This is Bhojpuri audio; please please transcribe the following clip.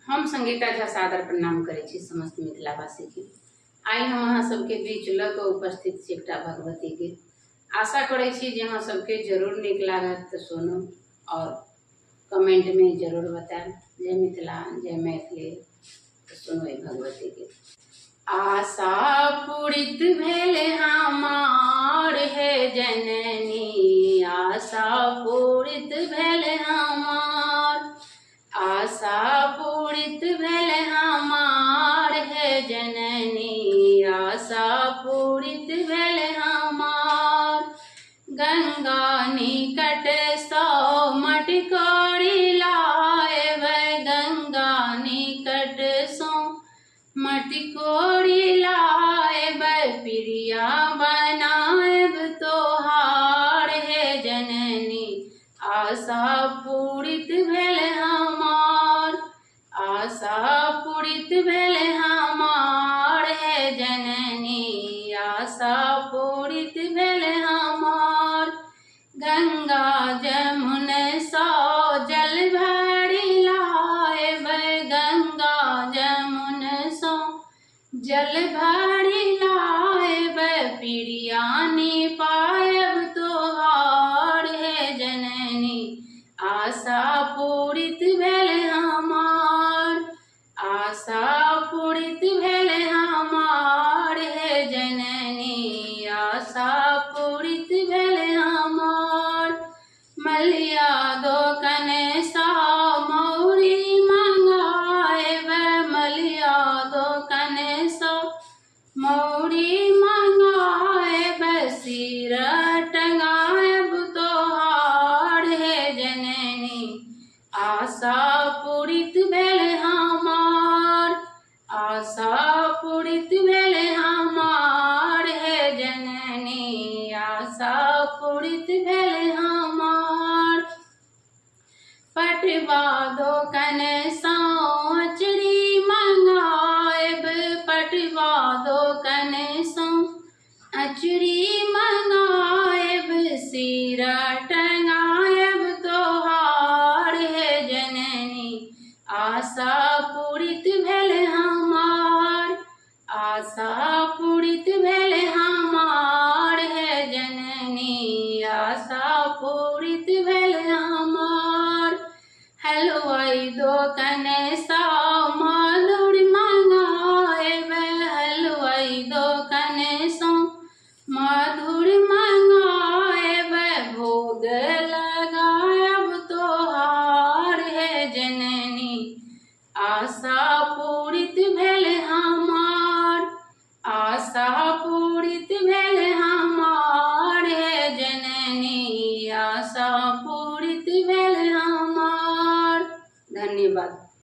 हम संगीता झा सादर प्रणाम करै छी समस्त मिथिलावासी के। आई हम अहाँ सबके बीच ल के उपस्थित छी एकटा भगवती गीत। आशा करै छी जे अहाँ सबके जरूर नीक लागत तो सुनू और कमेंट में जरूर बताएं। जय मिथिला जय मैथिली। तो सुनो भगवती गीत। आशा पूरित भेले हमार हे जननी, आशा पूरित भेले हमार, आशा पूरित भेले हमार हे जननी, आशा पूरित भेले हमार। गंगा निकट सौ मटकोरी लाएब, गंगा निकट सौ मटकोरी लाएब, प्रिया बनाएब तोहार हे जननी, आशा पूरित भेले हमार, आशा पूरित भेले हमार हे जननी, आशा पूरित भेले हमार। गंगा जमुन सौ जल भरी लाएब, गंगा जमुन सौ जल भरी लाएब, प्रियानी पाएब तोहार हे जननी, आशा पूरित भेले हमार, आशा पूरित भेले हमार हे जननी, आशा पूरित भेले हमार। मलिया दोकन सा मौरी मंगाएब, मलिया दोकन सा मौरी मंगाएब, सिर टंगाएब तोहार हे जननी, आशा पूरित भेले हमार, आशा पूरित भेले हमार हे जननी, आशा पूरित भेले हमार। पटवा दोकन सा अचरी मंगाएब, पटवा दोकन सा अचरी मंगाएब, सिर टंगाएब तोहार हे जननी, आशा पूरित भेले हमार, आशा पूरित भेले हमार हे जननी, आशा पूरित भेले हमार। हलवाई दोकन सा माधुर मंगाएब, हलवाई दोकन सा माधुर मंगाएब, भोग लगाएब तोहार हे जननी, आशा पूरित भेले हमार, आशा पूरित भेले हमार हे जननी, आशा पूरित भेले हमार। धन्यवाद।